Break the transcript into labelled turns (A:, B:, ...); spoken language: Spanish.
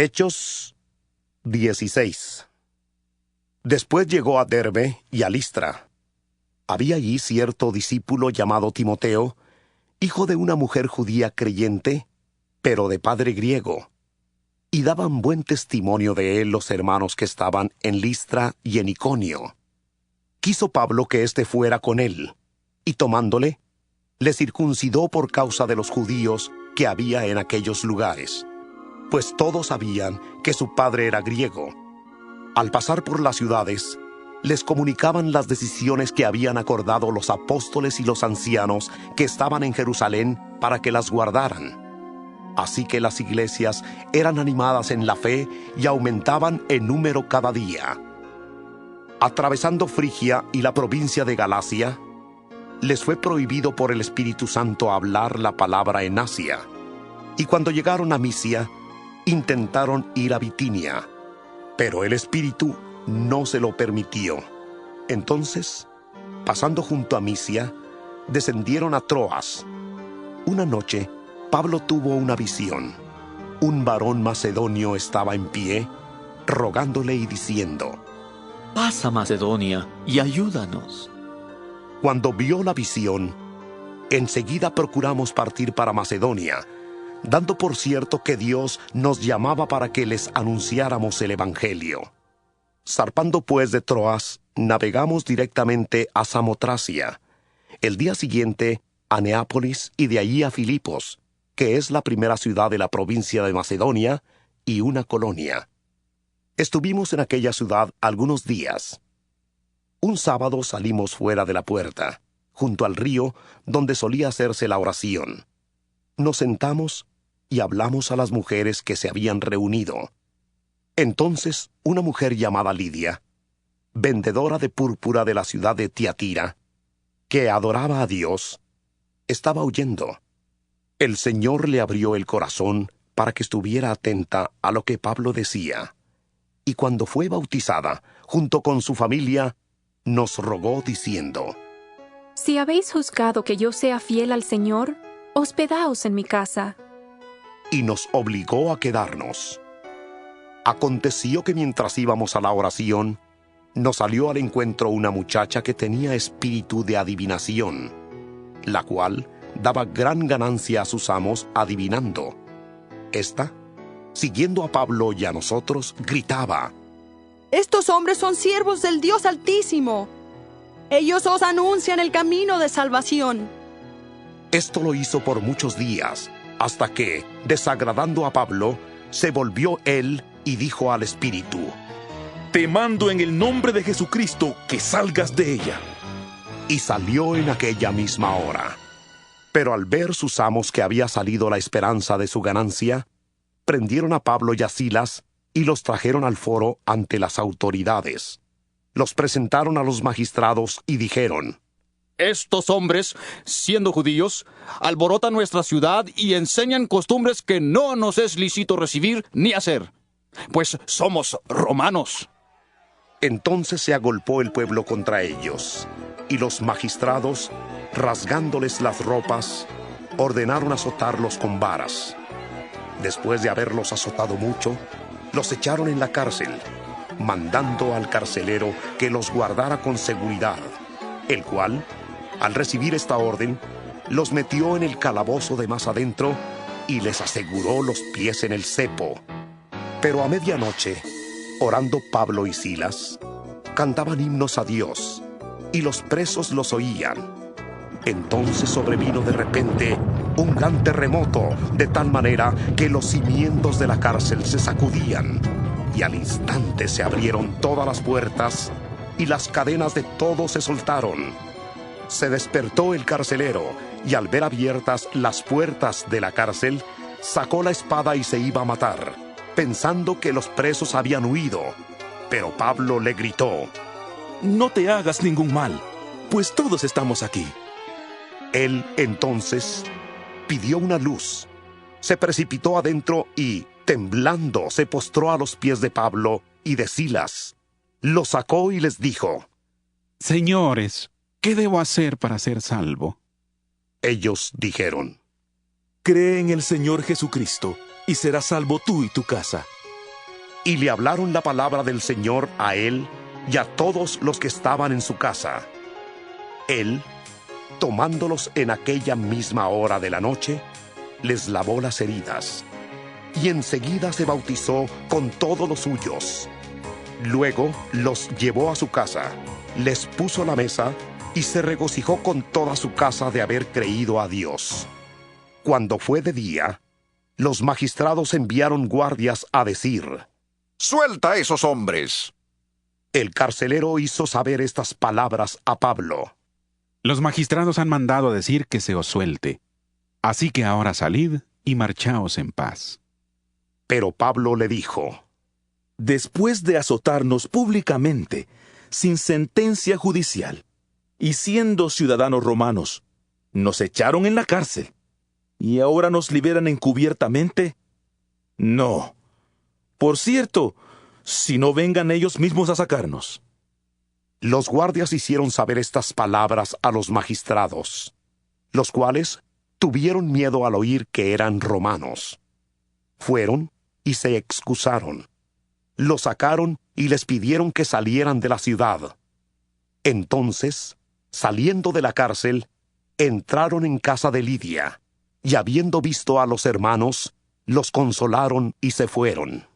A: Hechos 16. Después llegó a Derbe y a Listra. Había allí cierto discípulo llamado Timoteo, hijo de una mujer judía creyente, pero de padre griego. Y daban buen testimonio de él los hermanos que estaban en Listra y en Iconio. Quiso Pablo que éste fuera con él, y tomándole, le circuncidó por causa de los judíos que había en aquellos lugares, pues todos sabían que su padre era griego. Al pasar por las ciudades, les comunicaban las decisiones que habían acordado los apóstoles y los ancianos que estaban en Jerusalén para que las guardaran. Así que las iglesias eran animadas en la fe y aumentaban en número cada día. Atravesando Frigia y la provincia de Galacia, les fue prohibido por el Espíritu Santo hablar la palabra en Asia. Y cuando llegaron a Misia, intentaron ir a Bitinia, pero el Espíritu no se lo permitió. Entonces, pasando junto a Misia, descendieron a Troas. Una noche, Pablo tuvo una visión. Un varón macedonio estaba en pie, rogándole y diciendo:
B: «Pasa, Macedonia, y ayúdanos».
A: Cuando vio la visión, enseguida procuramos partir para Macedonia, dando por cierto que Dios nos llamaba para que les anunciáramos el Evangelio. Zarpando pues de Troas, navegamos directamente a Samotracia. El día siguiente a Neápolis y de allí a Filipos, que es la primera ciudad de la provincia de Macedonia y una colonia. Estuvimos en aquella ciudad algunos días. Un sábado salimos fuera de la puerta, junto al río donde solía hacerse la oración. Nos sentamos y hablamos a las mujeres que se habían reunido. Entonces una mujer llamada Lidia, vendedora de púrpura de la ciudad de Tiatira, que adoraba a Dios, estaba oyendo. El Señor le abrió el corazón para que estuviera atenta a lo que Pablo decía. Y cuando fue bautizada, junto con su familia, nos rogó diciendo:
C: «Si habéis juzgado que yo sea fiel al Señor, hospedaos en mi casa».
A: Y nos obligó a quedarnos. Aconteció que mientras íbamos a la oración, nos salió al encuentro una muchacha que tenía espíritu de adivinación, la cual daba gran ganancia a sus amos adivinando. Esta, siguiendo a Pablo y a nosotros, gritaba:
D: «Estos hombres son siervos del Dios Altísimo. Ellos os anuncian el camino de salvación».
A: Esto lo hizo por muchos días, hasta que, desagradando a Pablo, se volvió él y dijo al espíritu:
E: «Te mando en el nombre de Jesucristo que salgas de ella».
A: Y salió en aquella misma hora. Pero al ver sus amos que había salido la esperanza de su ganancia, prendieron a Pablo y a Silas y los trajeron al foro ante las autoridades. Los presentaron a los magistrados y dijeron:
B: «Estos hombres, siendo judíos, alborotan nuestra ciudad y enseñan costumbres que no nos es lícito recibir ni hacer, pues somos romanos».
A: Entonces se agolpó el pueblo contra ellos, y los magistrados, rasgándoles las ropas, ordenaron azotarlos con varas. Después de haberlos azotado mucho, los echaron en la cárcel, mandando al carcelero que los guardara con seguridad, el cual, al recibir esta orden, los metió en el calabozo de más adentro y les aseguró los pies en el cepo. Pero a medianoche, orando Pablo y Silas, cantaban himnos a Dios, y los presos los oían. Entonces sobrevino de repente un gran terremoto, de tal manera que los cimientos de la cárcel se sacudían, y al instante se abrieron todas las puertas, y las cadenas de todos se soltaron. Se despertó el carcelero, y al ver abiertas las puertas de la cárcel, sacó la espada y se iba a matar, pensando que los presos habían huido. Pero Pablo le gritó:
E: «No te hagas ningún mal, pues todos estamos aquí».
A: Él, entonces, pidió una luz, se precipitó adentro y, temblando, se postró a los pies de Pablo y de Silas. Los sacó y les dijo:
F: «Señores, ¿qué debo hacer para ser salvo?»
A: Ellos dijeron:
E: «Cree en el Señor Jesucristo, y serás salvo tú y tu casa».
A: Y le hablaron la palabra del Señor a él y a todos los que estaban en su casa. Él, tomándolos en aquella misma hora de la noche, les lavó las heridas, y enseguida se bautizó con todos los suyos. Luego los llevó a su casa, les puso la mesa, y se regocijó con toda su casa de haber creído a Dios. Cuando fue de día, los magistrados enviaron guardias a decir:
G: ¡Suelta a esos hombres!
A: El carcelero hizo saber estas palabras a Pablo.
F: Los magistrados han mandado a decir que se os suelte. Así que ahora salid y marchaos en paz.
A: Pero Pablo le dijo:
E: Después de azotarnos públicamente, sin sentencia judicial, y siendo ciudadanos romanos, nos echaron en la cárcel, y ahora nos liberan encubiertamente. No. Por cierto, si no vengan ellos mismos a sacarnos.
A: Los guardias hicieron saber estas palabras a los magistrados, los cuales tuvieron miedo al oír que eran romanos. Fueron y se excusaron. Los sacaron y les pidieron que salieran de la ciudad. Entonces, saliendo de la cárcel, entraron en casa de Lidia, y habiendo visto a los hermanos, los consolaron y se fueron.